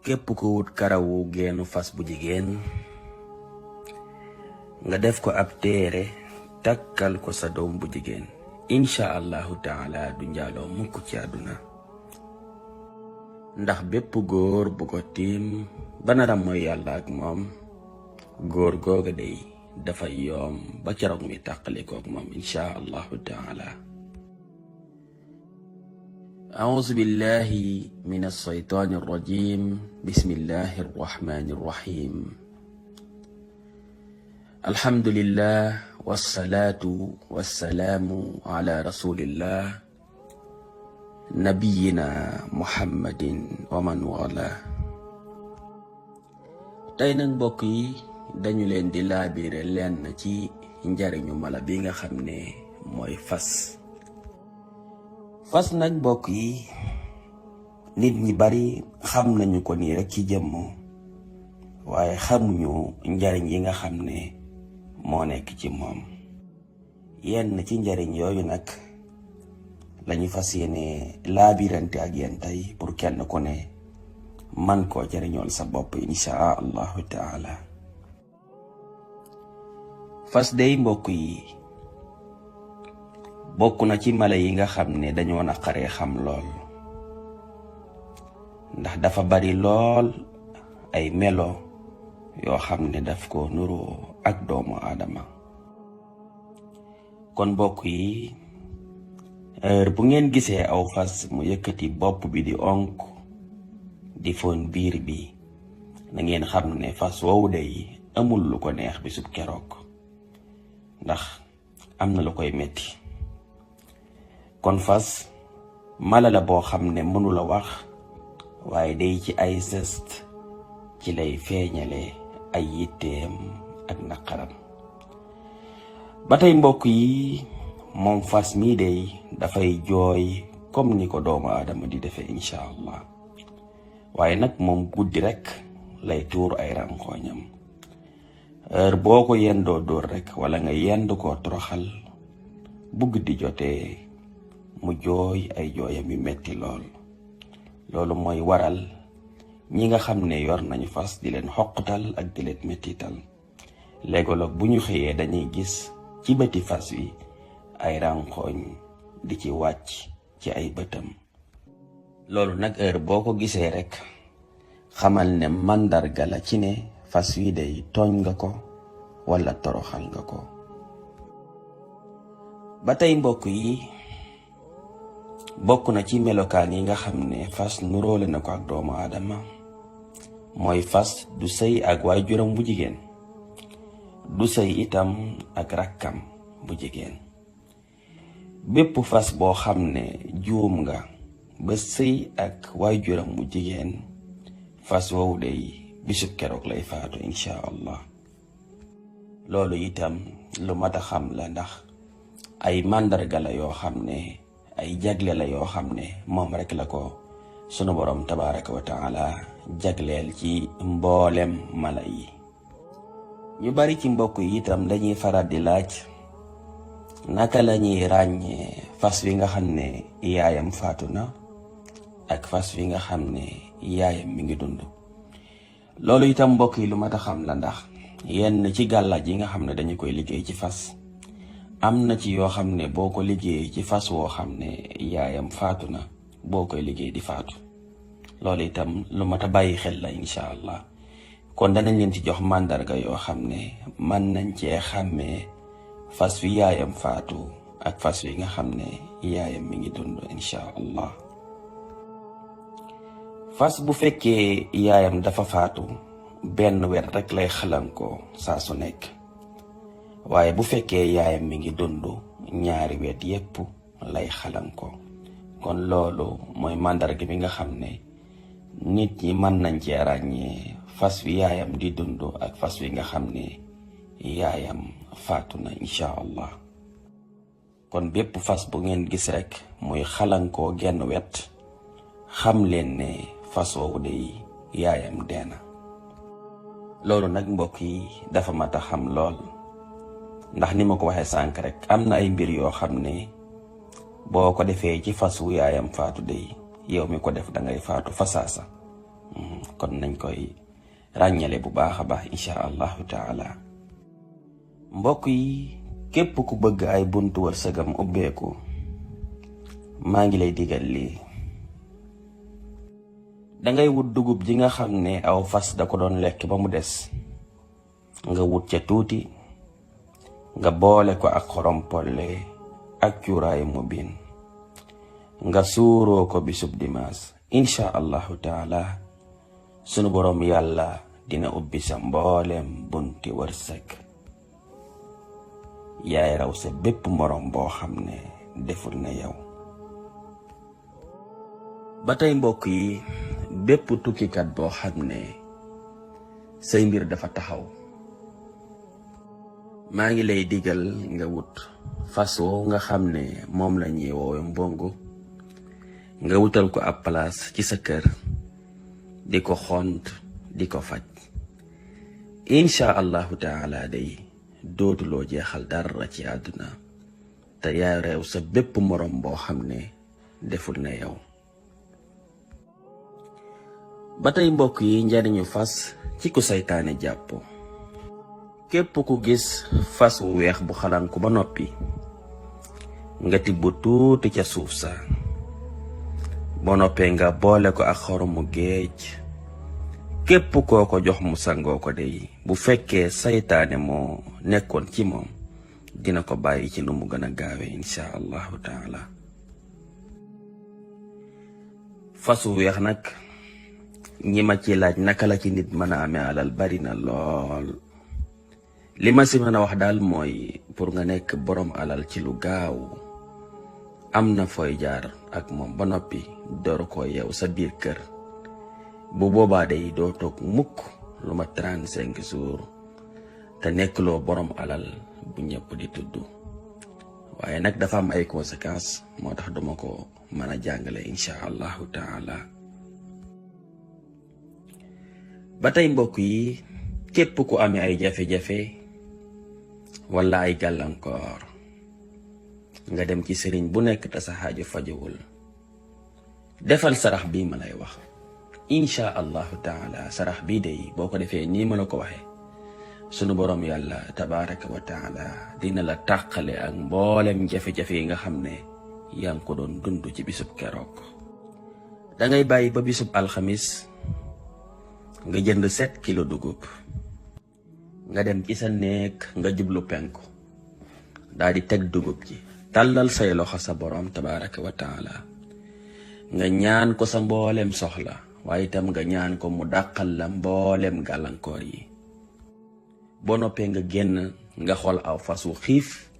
képp ko wut karawu geenu fas bu jigéen nga def ko ab téere takkal ko sa doom bu jigéen insha allahu taala du njaaloo mukk ci àdduna ndax bépp góor bu ko tiim banaram mooy yàlla ak moom góor googa day dafa yoom ba keroog mi tàqalikook moom insha allahu taala. أعوذ بالله من الشيطان الرجيم بسم الله الرحمن الرحيم الحمد لله والصلاة والسلام على رسول الله نبينا محمد ومن والاه. tey nag mbokk yi dañu leen di laabire leen ci njariñu mala bi nga xam ne mooy fas. fas nag mbokk yi nit ñi bari xam nañu ko nii rek ci jëmm waaye xamuñu njariñ yi nga xam ne moo nekk ci moom. yenn ci njariñ yooyu nag lañu fas yéene laabirante ak yéen tey pour kenn ku ne man koo jariñool sa bopp insha allahu taala. fas day mbokk yi bokk na ci mala yi nga xam ne dañoo naqaree xam lool ndax dafa bari lool ay melo yoo xam ne daf ko nuroo ak doomu aadama. kon mbokk yi heure bu ngeen gisee aw fas mu yëkkati bopp bi di onk di foon biir bi na ngeen xam ne fas woowu day amul lu ko neex bi sub keroog ndax am na lu koy metti. kon fas mala la boo xam ne mënula wax waaye day ci ay geste ci lay feeñale ay yitteem ak naqaram. ba tey mbokk yi moom fas mii day dafay jooy comme ni ko doomu aadama di defee insha allah waaye nag moom guddi rek lay tuur ay rankoñam. heure boo ko yendoo dóor rek wala nga yend koo toroxal bu guddi jotee mu jooy ay jooyam yu metti lool. loolu mooy waral ñi nga xam ne yor nañu fas di leen xoqtal ak di leen mettital léegoloog bu ñu xëyee dañuy gis ci bëti fas wi ay rànqooñ di ci wàcc ci ay bëtam. loolu nag heure boo ko gisee rek xamal ne màndarga la ci ne fas wi day tooñ nga ko wala toroxal nga ko. ba tey mbokk yi bokk na ci melokaan yi nga xam ne fas nuróole na ko ak doomu aadama mooy fas du sëy ak waajuram bu jigéen du sëy itam ak rakkam bu jigéen. bépp fas boo xam ne juum nga ba sëy ak waajuram bu jigéen fas woowu day bisub keroog lay faatu insha allah. loolu itam lu mat a xam la ndax ay màndarga la yoo xam ne ay jagle la yoo xam ne moom rek la ko sunu borom tabaraka wa taala jagleel ci mboolem mala yi. ñu bari ci mbokk yi itam dañuy faral di laaj naka la ñuy ràññee fas wi nga xam ne yaayam faatu na ak fas wi nga xam ne yaayam mi ngi dund. loolu itam mbokk yi lu mat a xam la ndax yenn ci gàllaaj yi nga xam ne dañu koy liggéey ci fas am na ci yoo xam ne boo ko liggéey ci fas woo xam ne yaayam faatu na boo koy liggéey di faatu. loolu itam lu mat a bàyyi xel la insha allah. kon danañ leen ci jox màndarga yoo xam ne mën nañ cee xàmmee fas wi yaayam faatu ak fas wi nga xam ne yaayam mi ngi dund insha allah. fas bu fekkee yaayam dafa faatu benn wet rek lay xalankoo saa su nekk waaye bu fekkee yaayam mi ngi dund ñaari wet yépp lay xalankoo. kon loolu mooy màndarga bi nga xam ne nit ñi mën nañ cee ràññee fas wi yaayam di dund ak fas wi nga xam ne yaayam faatu na insha allah. kon bépp fas bu ngeen gis rek muy xalankoo genn wet xam leen ne fas woowu day yaayam deena. loolu nag mbokk yi dafa mat a xam lool ndax ni ma ko waxee sànk rek am na ay mbir yoo xam ne boo ko defee ci fas wu yaayam faatu day yow mi ko def da ngay faatu fasaasa kon nañ koy ràññale bu baax a baax insha allahu taala. mbokk yi, képp ku bëgg ay buntu wërsëgam ubbeeku, maa ngi lay digal lii. dangay wut dugub ji nga xam ne aw fas da ko doon lekk ba mu des, nga wut ca tuuti, nga boole ko ak xorom polle ak cuuraayu mubin, nga suuroo ko bisub dimaas. insha allahu taala sunu boroom yàlla dina ubbi sa mboolem bunti wërsëg. yaay raw sa bépp moroom boo xam ne deful na yow. ba tey mbokk yi, bépp tukkikat boo xam ne say mbir dafa taxaw, maa ngi lay digal nga wut fas woo nga xam ne moom la ñuy woowe mbongu, nga wutal ko ab place ci sa kër, di ko xont, di ko faj. insha allahu taala day dootuloo jeexal dara ci àdduna, te yaay reew sa bépp morom boo xam ne deful na yow. ba tey mbokk yi, njariñu fas ci ku saytaane jàpp. képp ku gis fas wu weex bu xalanku ba noppi, nga tibb tuuti ca suuf sa, boo noppee nga boole ko ak xoromu géej. képp koo ko jox mu sangoo ko dey, bu fekkee saytaane moo nekkoon ci moom, dina ko bàyyi ci nu mu gën a gaawe insha allahu taala. fas wu weex nag, ñi ma ci laaj naka la ci nit mën a amee alal bari na lool. li ma si mën a wax daal mooy, pour nga nekk borom alal ci lu gaaw, am na fooy jaar ak moom ba noppi door koo yeew sa biir kër. bu boobaa day doo toog mukk lu ma 35 jours te nekkuloo borom alal bu ñëpp di tudd. waaye nag dafa am ay conséquences, moo tax duma ko mën a jàngale insha allahu taala. ba tey mbokk yi, képp ku amee ay jafe-jafe wala ay gàllankoor, nga dem ci sëriñ bu nekk te sa xaaju fajowul, defal sarax bii ma lay wax. insha allahu taala sarax bii day boo ko defee nii ma la ko waxee, sunu borom yàlla tabaraka wa taala dina la tàqale ak mboolem jafe-jafe yi nga xam ne yaa ngi ko doon dund ci bisub keroog. dangay bàyyi ba bisub alxamis nga jënd 7 kilo dugub, nga dem ci sa néeg, nga jublu penku, daal di teg dugub ji, tàllal say loxo sa borom tabaraka wa taala, nga ñaan ko sa mboolem soxla, waaye itam nga ñaan ko mu dàqal la mboolem gàllankoor yi. boo noppee nga génn, nga xool aw fas wu xiif,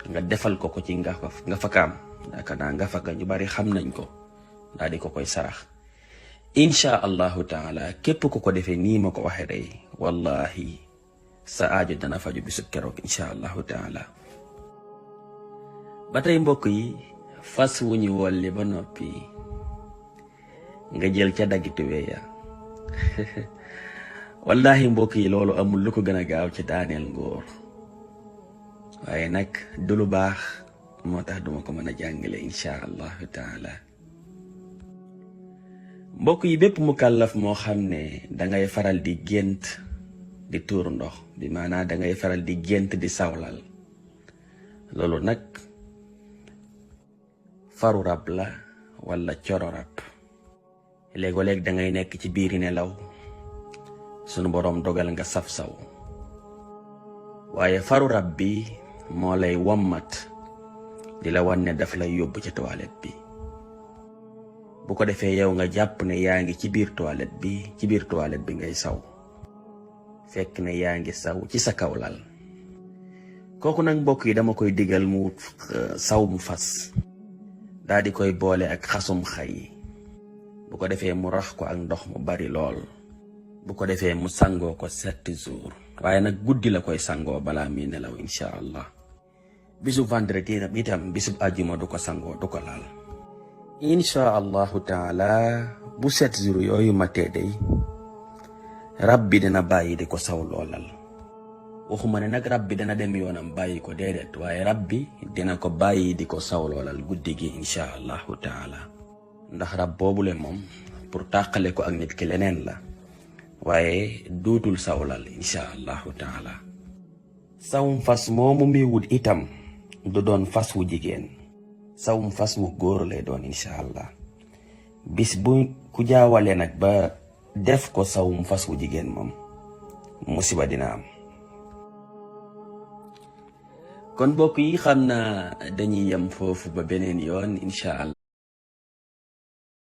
nga defal ko ci nga fakaam, yaakaar naa nga faka ñu bari xam nañ ko, daal di ko koy sarax. insha allahu taala képp ku ko defee nii ma ko waxee day, wallahi sa aajo dana faju bisub keroog insha allahu taala. ba tey mbokk yi, fas wu ñu wolli ba noppi, nga jël ca daggitu weya wallahi mbokk yi, loolu amul lu ko gën a gaaw ci daaneel ngóor. waaye nag du lu baax, moo tax duma ko mën a jàngale insha allahu taala. mbokk yi, bépp mukallaf moo xam ne dangay faral di gént di tuur ndox, bi maanaa dangay faral di gént di sawlal, loolu nag faru rab la wala coro rab. léego-léeg dangay nekk ci biiri nelaw, sunu boroom dogal nga saf saw, waaye faru rab bi moo lay wommat di la wan ne daf lay yóbbu ci toilette bi. bu ko defee yow nga jàpp ne yaa ngi ci biir toilette bi ngay saw, fekk ne yaa ngi saw ci sa kaw lal. kooku nag mbokk yi, dama koy digal mu saw mu fas, daal di koy boole ak xasum xay, bu ko defee mu rax ko ak ndox mu bari lool, bu ko defee mu sangoo ko 7 jours. waaye nag guddi la koy sangoo balaa muy nelaw insha allah. bisub vendredi itam bisub àjjuma du ko sangoo, du ko laal. insha allahu taala bu 7 jours yooyu matee day, rab bi dina bàyyi di ko saw loolal. waxuma ne nag rab bi dana dem yoonam bàyyi ko, déedéet, waaye rab bi dina ko bàyyi di ko saw loolal guddi gi insha allahu taala. ndax rab boobule moom pour tàqale ko ak nit ki leneen la waaye dootul sawlal insha allahu taala. sawum fas moomu mbi wut itam du doon fas wu jigéen, sawum fas mu góor lay doon insha allah. bis bu ku jaawale nag ba def ko sawum fas wu jigéen moom musiba dina am. kon mbokk yi xam naa dañuy yem foofu ba beneen yoon insha allah.